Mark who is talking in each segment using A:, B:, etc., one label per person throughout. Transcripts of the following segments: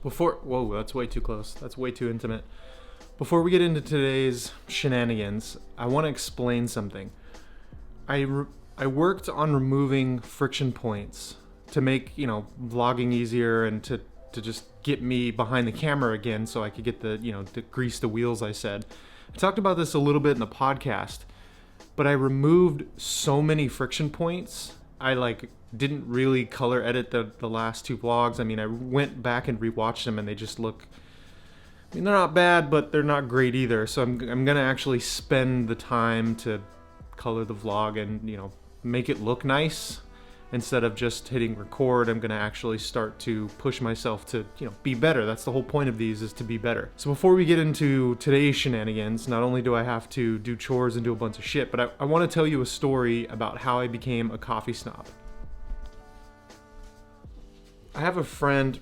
A: Whoa, that's way too close. That's way too intimate. Before we get into today's shenanigans, I want to explain something. I worked on removing friction points to make, vlogging easier and to just get me behind the camera again so I could get to grease the wheels, I said. I talked about this a little bit in the podcast, but I removed so many friction points. I didn't really color edit the last two vlogs. I went back and rewatched them and they just look, they're not bad, but they're not great either. So I'm gonna actually spend the time to color the vlog and, make it look nice. Instead of just hitting record, I'm gonna actually start to push myself to, be better. That's the whole point of these, is to be better. So before we get into today's shenanigans, not only do I have to do chores and do a bunch of shit, but I wanna tell you a story about how I became a coffee snob. I have a friend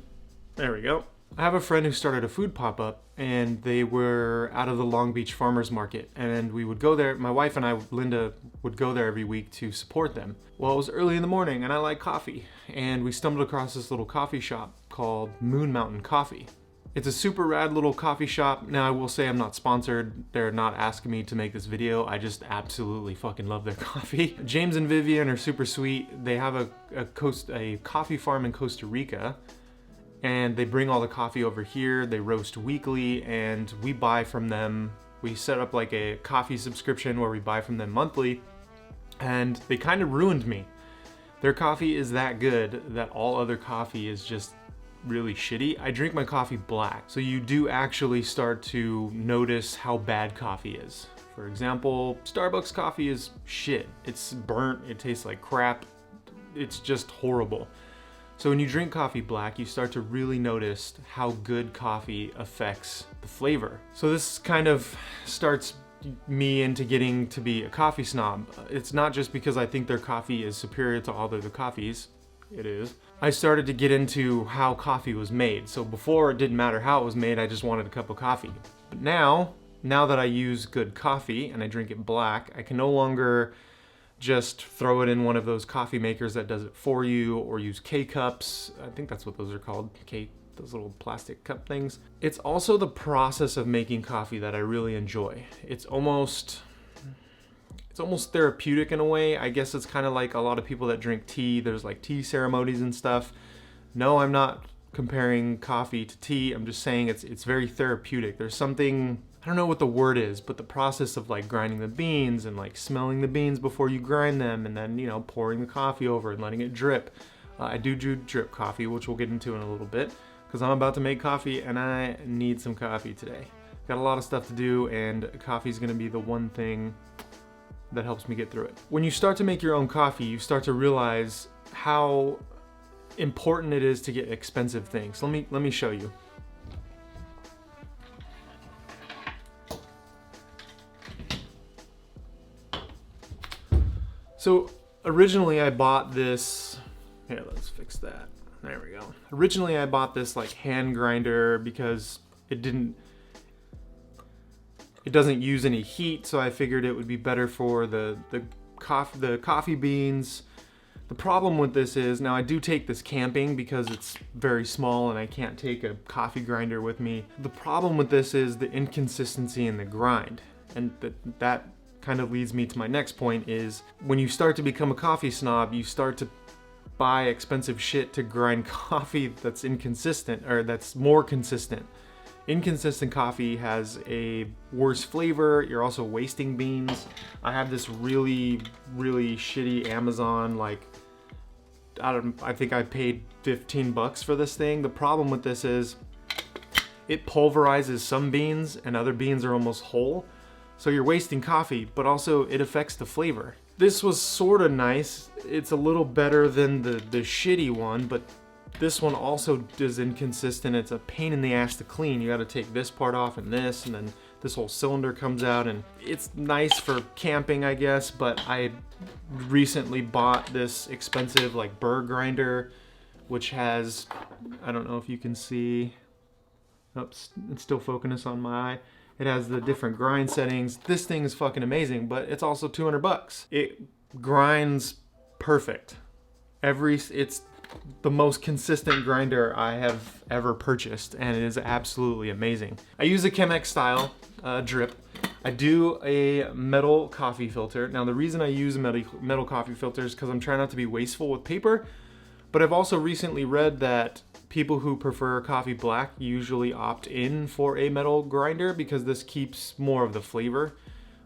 A: who started a food pop-up, and they were out of the Long Beach Farmers Market, and we would go there. My wife and I, Linda, would go there every week to support them. Well, it was early in the morning and I like coffee, and we stumbled across this little coffee shop called Moon Mountain Coffee. It's a super rad little coffee shop. Now, I will say I'm not sponsored. They're not asking me to make this video. I just absolutely fucking love their coffee. James and Vivian are super sweet. They have a coffee farm in Costa Rica, and they bring all the coffee over here. They roast weekly, and we buy from them. We set up like a coffee subscription where we buy from them monthly, and they kind of ruined me. Their coffee is that good that all other coffee is just really shitty. I drink my coffee black, so you do actually start to notice how bad coffee is. For example, Starbucks coffee is shit. It's burnt, it tastes like crap. It's just horrible. So when you drink coffee black, you start to really notice how good coffee affects the flavor. So this kind of starts me into getting to be a coffee snob. It's not just because I think their coffee is superior to all the other coffees. It is. I started to get into how coffee was made. So before, it didn't matter how it was made, I just wanted a cup of coffee. But now that I use good coffee and I drink it black, I can no longer just throw it in one of those coffee makers that does it for you, or use K-cups. I think that's what those are called, those little plastic cup things. It's also the process of making coffee that I really enjoy. It's almost therapeutic in a way. I guess it's kind of like a lot of people that drink tea. There's like tea ceremonies and stuff. No, I'm not comparing coffee to tea. I'm just saying it's very therapeutic. There's something, I don't know what the word is, but the process of like grinding the beans and like smelling the beans before you grind them, and then, pouring the coffee over and letting it drip. I do drip coffee, which we'll get into in a little bit, because I'm about to make coffee and I need some coffee today. Got a lot of stuff to do, and coffee's gonna be the one thing that helps me get through it. When you start to make your own coffee, you start to realize how important it is to get expensive things. Let me show you. So originally I bought this, here, let's fix that. There we go. Originally I bought this like hand grinder because it doesn't use any heat, so I figured it would be better for the coffee beans. The problem with this is, now I do take this camping because it's very small and I can't take a coffee grinder with me. The problem with this is the inconsistency in the grind, and that kind of leads me to my next point, is when you start to become a coffee snob, you start to buy expensive shit to grind coffee that's inconsistent, or that's more consistent. Inconsistent coffee has a worse flavor. You're also wasting beans. I have this really, really shitty Amazon, I think I paid $15 for this thing. The problem with this is it pulverizes some beans and other beans are almost whole. So you're wasting coffee, but also it affects the flavor. This was sort of nice. It's a little better than the shitty one, but this one also is inconsistent. It's a pain in the ass to clean. You gotta take this part off and then this whole cylinder comes out, and it's nice for camping, I guess, but I recently bought this expensive burr grinder, which has, I don't know if you can see, oops, it's still focusing on my eye. It has the different grind settings. This thing is fucking amazing, but it's also $200. It grinds perfect. It's the most consistent grinder I have ever purchased, and it is absolutely amazing. I use a Chemex style drip. I do a metal coffee filter. Now the reason I use a metal coffee filter is because I'm trying not to be wasteful with paper, but I've also recently read that people who prefer coffee black usually opt in for a metal grinder because this keeps more of the flavor.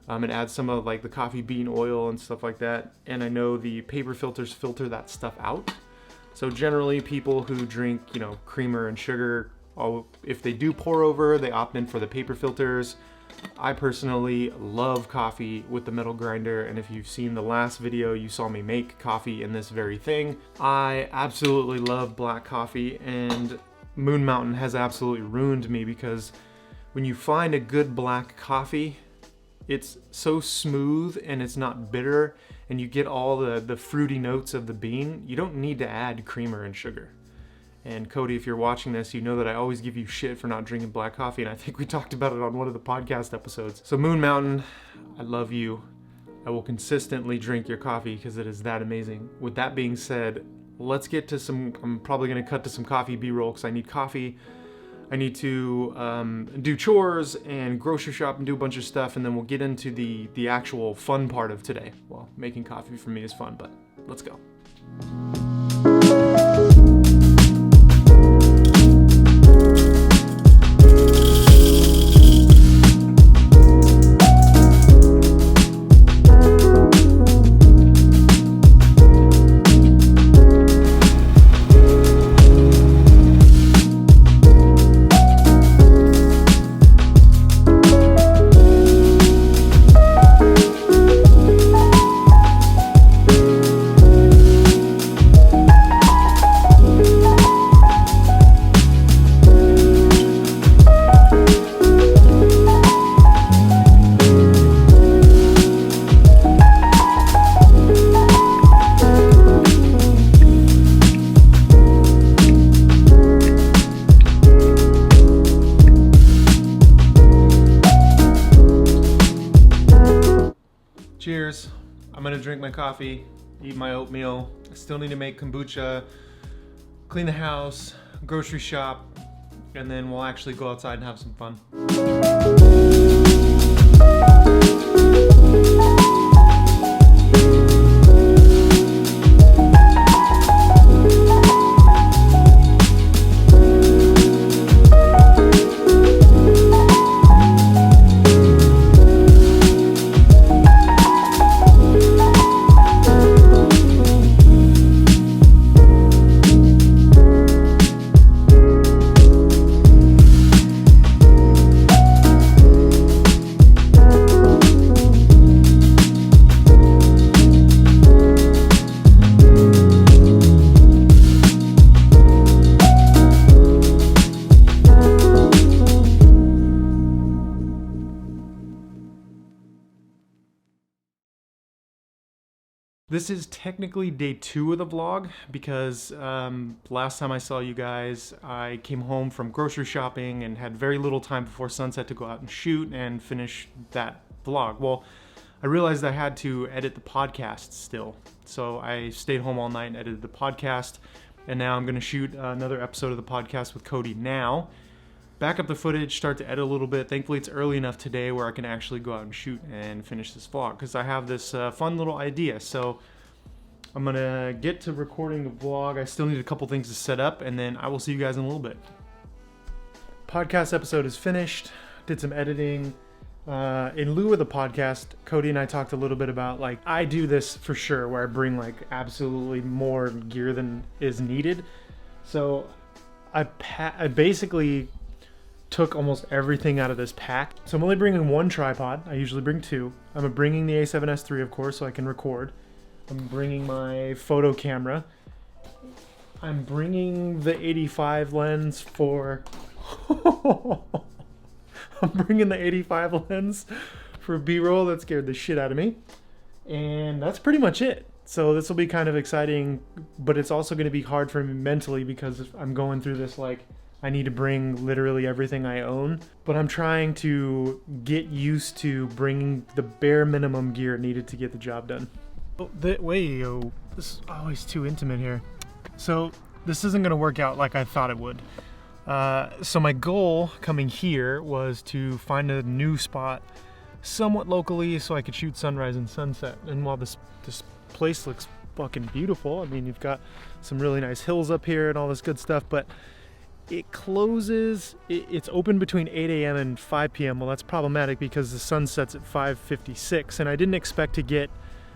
A: It adds some of like the coffee bean oil and stuff like that. And I know the paper filters filter that stuff out. So generally people who drink, creamer and sugar, if they do pour over, they opt in for the paper filters. I personally love coffee with the metal grinder, and if you've seen the last video, you saw me make coffee in this very thing. I absolutely love black coffee, and Moon Mountain has absolutely ruined me because when you find a good black coffee, it's so smooth and it's not bitter, and you get all the fruity notes of the bean. You don't need to add creamer and sugar. And Cody, if you're watching this, you know that I always give you shit for not drinking black coffee, and I think we talked about it on one of the podcast episodes. So Moon Mountain, I love you. I will consistently drink your coffee because it is that amazing. With that being said, let's get to I'm probably gonna cut to some coffee B-roll because I need coffee. I need to do chores and grocery shop and do a bunch of stuff, and then we'll get into the actual fun part of today. Well, making coffee for me is fun, but let's go. Cheers. I'm gonna drink my coffee, eat my oatmeal. I still need to make kombucha, clean the house, grocery shop, and then we'll actually go outside and have some fun. This is technically day 2 of the vlog because last time I saw you guys, I came home from grocery shopping and had very little time before sunset to go out and shoot and finish that vlog. Well, I realized I had to edit the podcast still. So I stayed home all night and edited the podcast, and now I'm gonna shoot another episode of the podcast with Cody now. Back up the footage, start to edit a little bit. Thankfully it's early enough today where I can actually go out and shoot and finish this vlog because I have this fun little idea. So I'm gonna get to recording the vlog. I still need a couple things to set up, and then I will see you guys in a little bit. Podcast episode is finished. Did some editing. In lieu of the podcast, Cody and I talked a little bit about, like, I do this for sure where I bring like absolutely more gear than is needed. So I basically took almost everything out of this pack. So I'm only bringing one tripod. I usually bring 2. I'm bringing the A7S III, of course, so I can record. I'm bringing my photo camera. I'm bringing the 85 lens for... I'm bringing the 85 lens for B-roll. That scared the shit out of me. And that's pretty much it. So this will be kind of exciting, but it's also going to be hard for me mentally because I'm going through this, like, I need to bring literally everything I own, but I'm trying to get used to bringing the bare minimum gear needed to get the job done. Oh, this is always too intimate here. So this isn't gonna work out like I thought it would. So my goal coming here was to find a new spot somewhat locally so I could shoot sunrise and sunset. And while this place looks fucking beautiful, I mean, you've got some really nice hills up here and all this good stuff, but it closes, it's open between 8 a.m. and 5 p.m. Well, that's problematic because the sun sets at 5:56, and I didn't expect to get,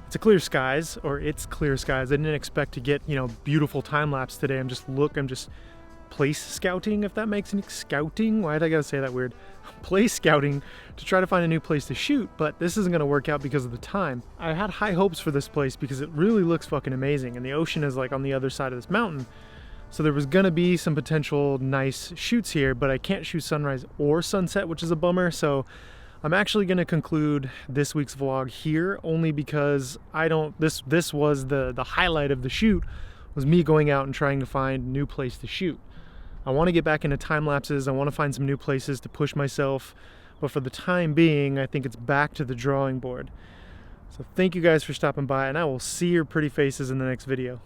A: it's clear skies. I didn't expect to get, you know, beautiful time lapse today. I'm just place scouting, if that makes any scouting. Why'd I gotta say that weird? Place scouting to try to find a new place to shoot, but this isn't gonna work out because of the time. I had high hopes for this place because it really looks fucking amazing, and the ocean is like on the other side of this mountain. So there was gonna be some potential nice shoots here, but I can't shoot sunrise or sunset, which is a bummer. So I'm actually gonna conclude this week's vlog here, only because this was the highlight of the shoot, was me going out and trying to find a new place to shoot. I wanna get back into time lapses, I wanna find some new places to push myself, but for the time being, I think it's back to the drawing board. So thank you guys for stopping by, and I will see your pretty faces in the next video.